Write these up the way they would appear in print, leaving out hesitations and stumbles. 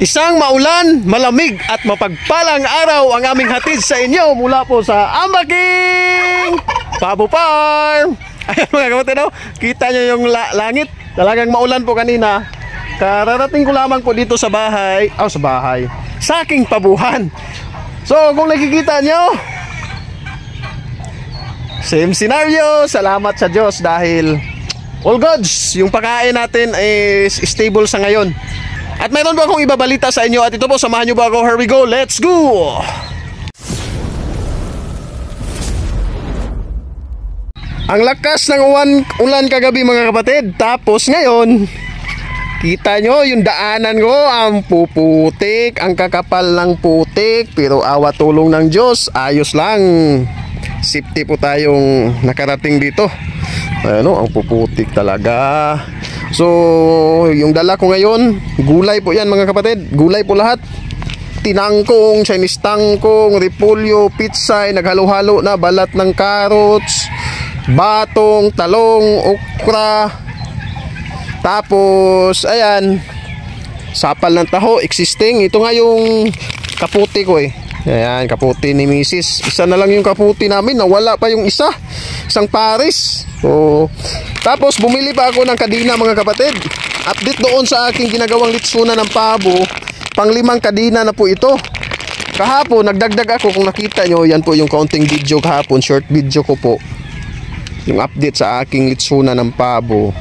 Isang maulan, malamig at mapagpalang araw ang aming hatid sa inyo mula po sa Ambaking Pabo Farm. Ayan mga kapatid, kita nyo yung langit. Talagang maulan po kanina. Kararating ko lamang po dito sa bahay. Sa aking pabuhan. So kung nakikita nyo, same scenario. Salamat sa Diyos dahil all goods. Yung pagkain natin is stable sa ngayon. At mayroon po akong ibabalita sa inyo. At ito po, samahan nyo ba ako? Here we go, let's go! Ang lakas ng ulan kagabi mga kapatid. Tapos ngayon, kita nyo yung daanan ko, ang puputik, ang kakapal ng putik. Pero awa tulong ng Diyos, ayos lang. Safety po tayong nakarating dito. Ano, ang puputik talaga. So, yung dala ko ngayon, gulay po yan mga kapatid. Gulay po lahat. Tinangkong, Chinese tangkong, repolyo, pitsay, naghalo-halo na, balat ng carrots, batong, talong, okra. Tapos, ayan, sapal ng taho, existing. Ito nga yung kaputi ko eh. Ayan, kaputi ni Mrs. Isa na lang yung kaputi namin, nawala pa yung isa. Isang pares. So, tapos bumili pa ako ng kadina mga kapatid. Update doon sa aking ginagawang litsunan ng pabo. Pang-5 kadina na po ito. Kahapon, nagdagdag ako, kung nakita nyo, yan po yung counting video kahapon, short video ko po. Yung update sa aking litsunan ng pabo.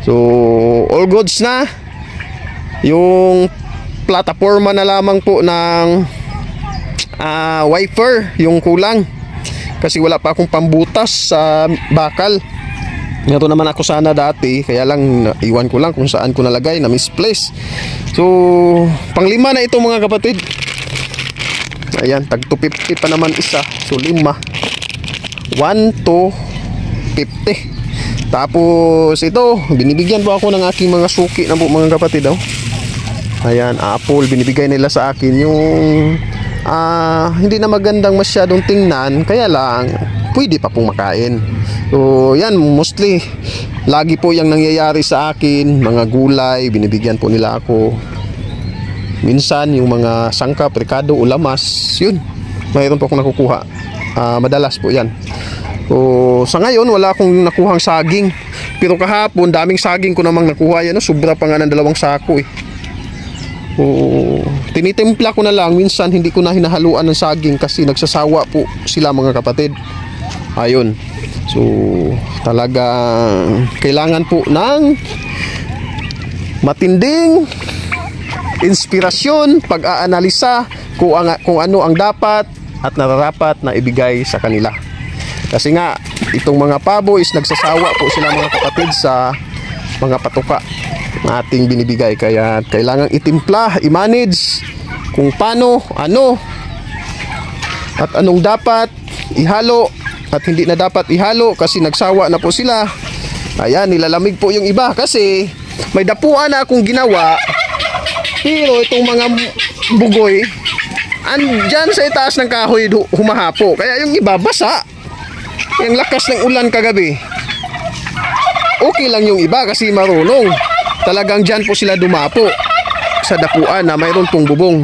So, all goods na. Yung plataforma na lamang po ng wiper yung kulang kasi wala pa akong pambutas sa bakal. Meron naman ako sana dati, kaya lang iwan ko lang kung saan ko nalagay, na misplace. So pang-5 na ito mga kapatid. Ayan, tag 250 pa naman isa. So 5 1 to 50. Tapos ito, binibigyan po ako ng aking mga suki na po mga kapatid. Ayan, apple, binibigay nila sa akin yung hindi na magandang masyadong tingnan, kaya lang pwede pa pong makain. So yan, mostly lagi po yung nangyayari sa akin. Mga gulay, binibigyan po nila ako. Minsan yung mga sangkap, rekado, ulamas, yun, mayroon po akong nakukuha. Madalas po yan. So sa ngayon wala akong nakuhang saging, pero kahapon daming saging ko namang nakuha. Yan, sobra pa nga ng 2 sako eh. Tinitimpla ko na lang. Minsan hindi ko na hinahaluan ng saging kasi nagsasawa po sila mga kapatid. Ayun. So talaga kailangan po ng matinding inspirasyon, pag-aanalisa kung ano ang dapat at nararapat na ibigay sa kanila. Kasi nga itong mga pabo is nagsasawa po sila mga kapatid sa mga patuka na ating binibigay, kaya kailangan itimpla, i-manage kung paano, ano at anong dapat ihalo at hindi na dapat ihalo kasi nagsawa na po sila. Ayan, nilalamig po yung iba kasi may dapuan na akong ginawa, pero itong mga bugoy andyan sa itaas ng kahoy humahapo, kaya yung iba basa. Yung lakas ng ulan kagabi, okay lang yung iba kasi marunong. Talagang dyan po sila dumapo sa dapuan na mayroon pong bubong.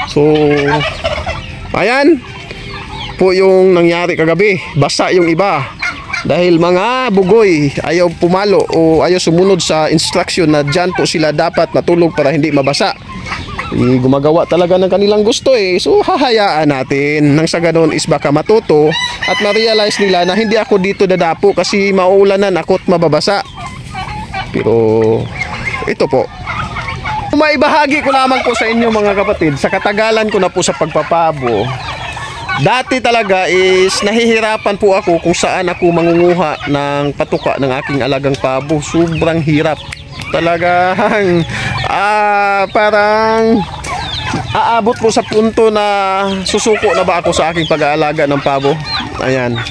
So ayan po yung nangyari kagabi. Basa yung iba dahil mga bugoy ayaw pumalo o ayaw sumunod sa instruction na dyan po sila dapat matulog para hindi mabasa. Gumagawa talaga ng kanilang gusto eh. So hahayaan natin. Nang sa ganon is baka matuto at ma-realize nila na hindi ako dito dadapo kasi mauulanan ako at mababasa. Pero ito po, maibahagi ko lamang po sa inyo mga kapatid. Sa katagalan ko na po sa pagpapabo, dati talaga is nahihirapan po ako kung saan ako mangunguha ng patuka ng aking alagang pabo. Sobrang hirap talagang parang aabot po sa punto na susuko na ba ako sa aking pag-aalaga ng pabo. Ayan,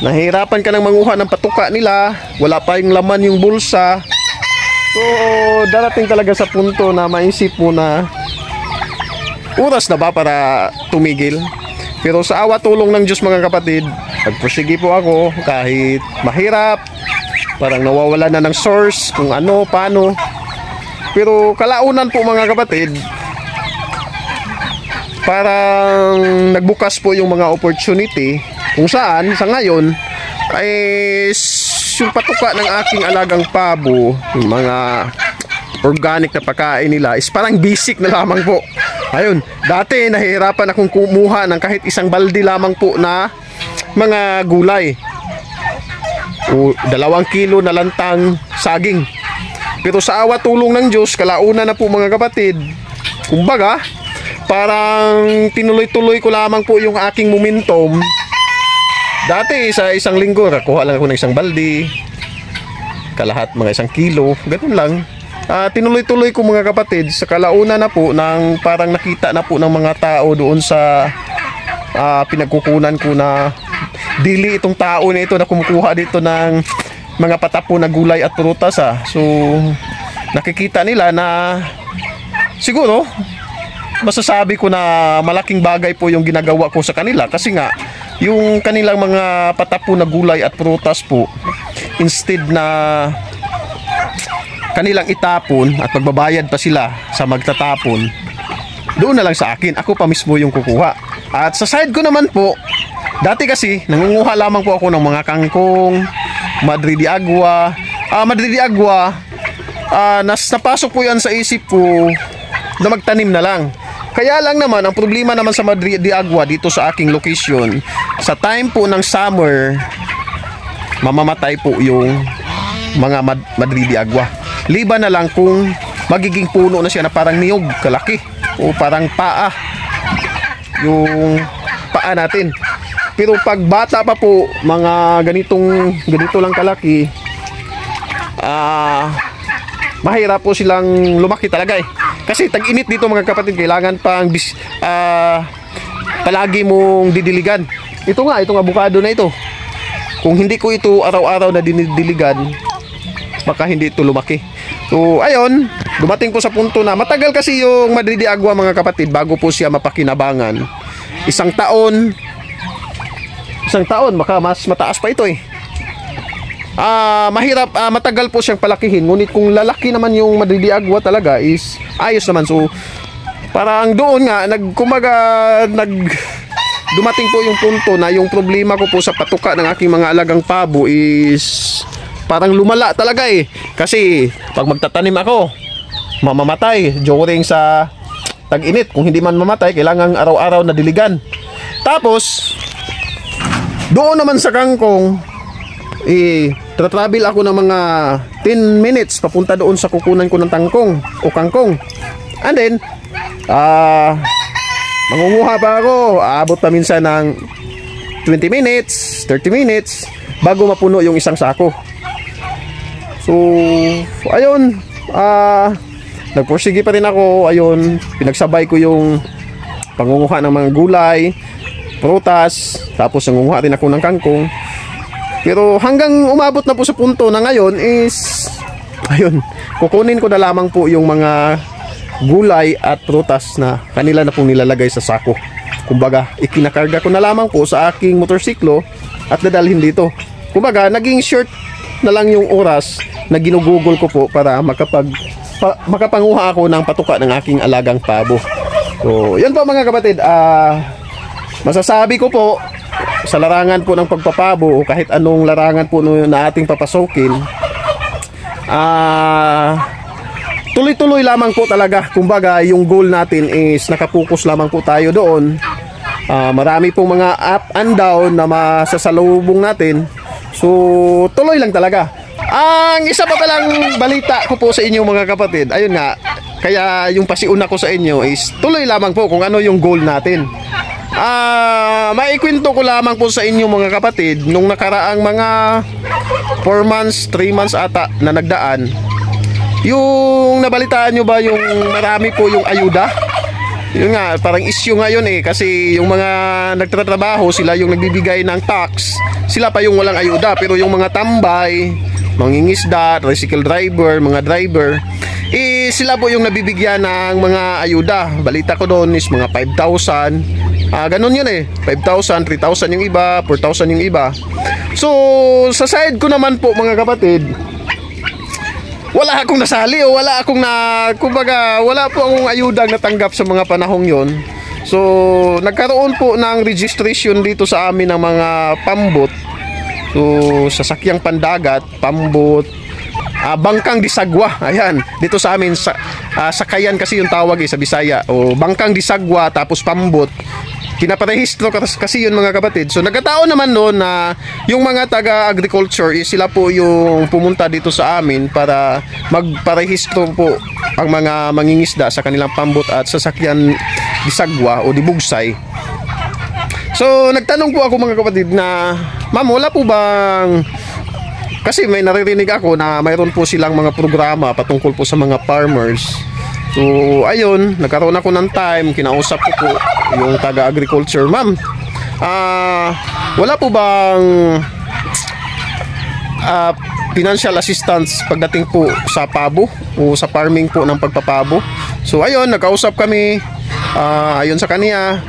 nahihirapan ka ng manguha ng patuka nila, wala pa yung laman yung bulsa. So darating talaga sa punto na maisip mo na oras na ba para tumigil. Pero sa awa tulong ng Diyos mga kapatid, nagpursige po ako kahit mahirap, parang nawawala na ng source kung ano, paano. Pero kalaunan po mga kapatid, parang nagbukas po yung mga opportunity kung saan sa ngayon ay yung patuka ng aking alagang pabo, yung mga organic na pagkain nila is parang basic na lamang po. Ayun, dati nahihirapan akong kumuha ng kahit isang balde lamang po na mga gulay o 2 kilo na lantang saging. Pero sa awa tulong ng Diyos, kalauna na po mga kapatid, kumbaga parang tinuloy-tuloy ko lamang po yung aking momentum. Dati sa isang linggo nakuha lang ako ng isang balde, kalahat mga 1 kilo, ganun lang. Tinuloy-tuloy ko mga kapatid, sa kalauna na po nang parang nakita na po ng mga tao doon sa pinagkukunan ko na dili itong tao na ito na kumukuha dito ng mga patapo na gulay at prutas. So nakikita nila na siguro masasabi ko na malaking bagay po yung ginagawa ko sa kanila, kasi nga yung kanilang mga patapo na gulay at prutas po, instead na kanilang itapon at magbabayad pa sila sa magtatapon, doon na lang sa akin, ako pa mismo yung kukuha. At sa side ko naman po, dati kasi nangunguha lamang po ako ng mga kangkong, Madrid de Agua. Napasok po yan sa isip ko na magtanim na lang. Kaya lang naman, ang problema naman sa Madrid de Agua dito sa aking location, sa time po ng summer, mamamatay po yung mga Madrid de Agua. Liba na lang kung magiging puno na siya na parang niyog kalaki o parang paa, yung paa natin. Pero pag bata pa po, mga ganito lang kalaki, mahirap po silang lumaki talaga eh. Kasi tag-init dito mga kapatid, kailangan pang palagi mong didiligan. Ito nga avocado na ito. Kung hindi ko ito araw-araw na dinidiligan, baka hindi ito lumaki. So ayun, dumating po sa punto na matagal kasi yung Madrid de Agua mga kapatid bago po siya mapakinabangan. 1 taon, baka mas mataas pa ito eh. Mahirap, matagal po siyang palakihin. Ngunit kung lalaki naman yung Madrid de Agua talaga is ayos naman. So parang doon nga dumating po yung punto na yung problema ko po sa patuka ng aking mga alagang pabo is parang lumala talaga eh. Kasi pag magtatanim ako, mamamatay during sa tag-init. Kung hindi man mamatay, kailangan araw-araw na diligan. Tapos doon naman sa kangkong, travel ako ng mga 10 minutes papunta doon sa kukunan ko ng kangkong. And then mangunguha pa ako, aabot pa minsan ng 20 minutes, 30 minutes bago mapuno yung isang sako. So ayun, nagpursige pa rin ako. Ayun, pinagsabay ko yung pangunguha ng mga gulay, prutas, tapos nangunguha rin ako ng kangkong. Pero hanggang umabot na po sa punto na ngayon is, ayun, kukunin ko na lamang po yung mga gulay at prutas na kanila na pong nilalagay sa sako. Kumbaga, ikinakarga ko na lamang po sa aking motorsiklo at dadalhin dito. Kumbaga, naging short na lang yung oras na ginugugol ko po para makapanguha ako ng patuka ng aking alagang pabo. So, yan po mga kapatid, masasabi ko po, sa larangan po ng pagpapabo o kahit anong larangan po na ating papasokin, tuloy-tuloy lamang po talaga. Kumbaga yung goal natin is nakapokus lamang po tayo doon. Marami pong mga up and down na masasalubong natin, so tuloy lang talaga. Ang isa pa palang balita ko po sa inyo mga kapatid, ayun nga, kaya yung pasiuna ko sa inyo is tuloy lamang po kung ano yung goal natin. Maikwento ko lamang po sa inyo mga kapatid, nung nakaraang mga 4 months, 3 months ata na nagdaan, yung nabalitaan nyo ba yung marami po yung ayuda? Yun nga, parang issue ngayon eh, kasi yung mga nagtatrabaho, sila yung nagbibigay ng tax, sila pa yung walang ayuda. Pero yung mga tambay, mangingisda, tricycle driver, mga driver, sila po yung nabibigyan ng mga ayuda. Balita ko doon is mga 5,000. Ganun yun eh, 5,000, 3,000 yung iba, 4,000 yung iba. So sa side ko naman po mga kapatid, wala akong nasali o wala akong kumbaga, wala po akong ayudang natanggap sa mga panahong yon. So, nagkaroon po ng registration dito sa amin ng mga pambot. So, sasakyang pandagat, pambot, bangkang disagwa. Ayan, dito sa amin, sakayan kasi yung tawag sa Bisaya. O, bangkang disagwa, tapos pambot. Pinaparehistro kasi yun mga kapatid. So nagkataon naman noon na yung mga taga-agriculture sila po yung pumunta dito sa amin para magparehistro po ang mga mangingisda sa kanilang pambot at sasakyan disagwa o dibugsay. So nagtanong po ako mga kapatid na, ma'am, wala po bang, kasi may naririnig ako na mayroon po silang mga programa patungkol po sa mga farmers. So, ayun, nagkaroon ako ng time, kinausap ko po yung taga-agriculture. Ma'am, wala po bang financial assistance pagdating po sa pabo o sa farming po ng pagpapabo? So, ayun, nagkausap kami, ayun sa kanya,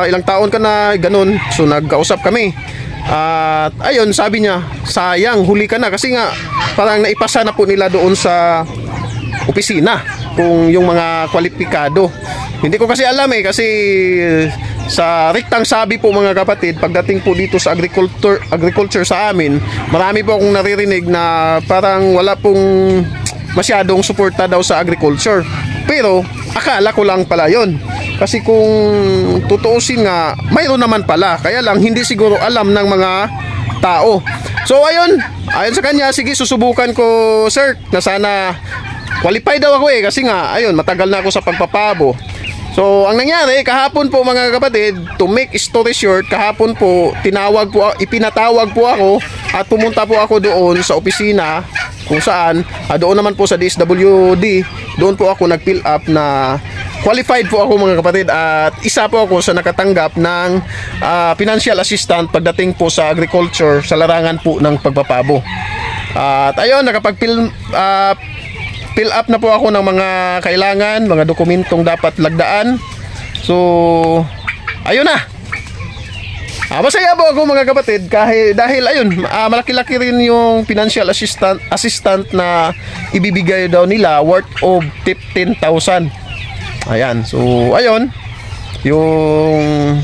ilang taon ka na, ganun. So, nagkausap kami. At ayun, sabi niya, sayang, huli ka na. Kasi nga, parang naipasa na po nila doon sa opisina kung yung mga kwalipikado. Hindi ko kasi alam kasi sa riktang sabi po mga kapatid, pagdating po dito sa agriculture sa amin, marami po akong naririnig na parang wala pong masyadong suporta daw sa agriculture. Pero akala ko lang pala yon. Kasi kung tutuusin nga, mayroon naman pala. Kaya lang hindi siguro alam ng mga tao. So ayun, ayon sa kanya, sige susubukan ko sir, na sana qualified daw ako kasi nga, ayun, matagal na ako sa pagpapabo. So, ang nangyari, kahapon po mga kapatid, to make story short, kahapon po, ipinatawag po ako at pumunta po ako doon sa opisina kung saan, doon naman po sa DSWD, doon po ako nag-fill up na qualified po ako mga kapatid at isa po ako sa nakatanggap ng financial assistant pagdating po sa agriculture sa larangan po ng pagpapabo. At ayun, fill up na po ako ng mga kailangan, mga dokumentong dapat lagdaan. So, ayun na. Masaya po ako mga kapatid dahil ayun, malaki-laki rin yung financial assistant na ibibigay daw nila worth of 15,000. Ayan, so ayun, yung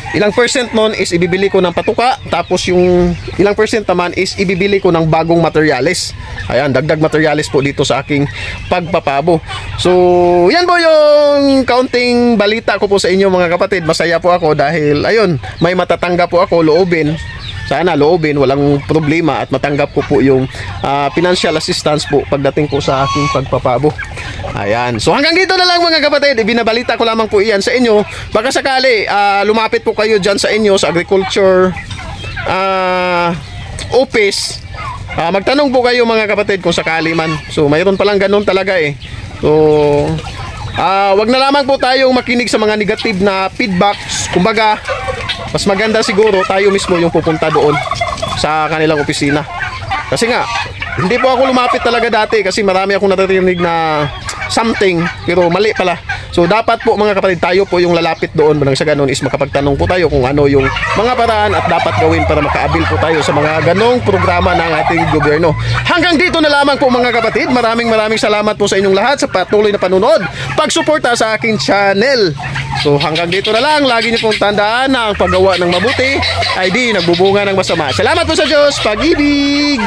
ilang percent nun is ibibili ko ng patuka, tapos yung ilang percent naman is ibibili ko ng bagong materyales. Ayan, dagdag materyales po dito sa aking pagpapabo. So, yan po yung kaunting balita ko po sa inyo mga kapatid. Masaya po ako dahil ayun, may matatanggap po ako, loobin. Sana loobin, walang problema at matanggap ko po yung financial assistance po pagdating po sa aking pagpapabo. Ayan. So hanggang dito na lang mga kapatid. Ibinabalita ko lamang po iyan sa inyo. Baka sakali lumapit po kayo dyan sa inyo sa agriculture office. Magtanong po kayo mga kapatid kung sakali man. So mayroon palang ganun talaga So wag na lamang po tayong makinig sa mga negative na feedbacks. Kumbaga, mas maganda siguro tayo mismo yung pupunta doon sa kanilang opisina. Kasi nga, hindi po ako lumapit talaga dati kasi marami akong naririnig na something, pero mali pala. So dapat po mga kapatid, tayo po yung lalapit doon. Sa ganun is makapagtanong po tayo kung ano yung mga paraan at dapat gawin para makaabil po tayo sa mga ganong programa ng ating gobyerno. Hanggang dito na lamang po mga kapatid. Maraming salamat po sa inyong lahat sa patuloy na panunod, pagsuporta sa aking channel. So hanggang dito na lang. Lagi niyo pong tandaan na ang paggawa ng mabuti ay di nagbubunga ng masama. Salamat po sa Diyos. Pag-ibig!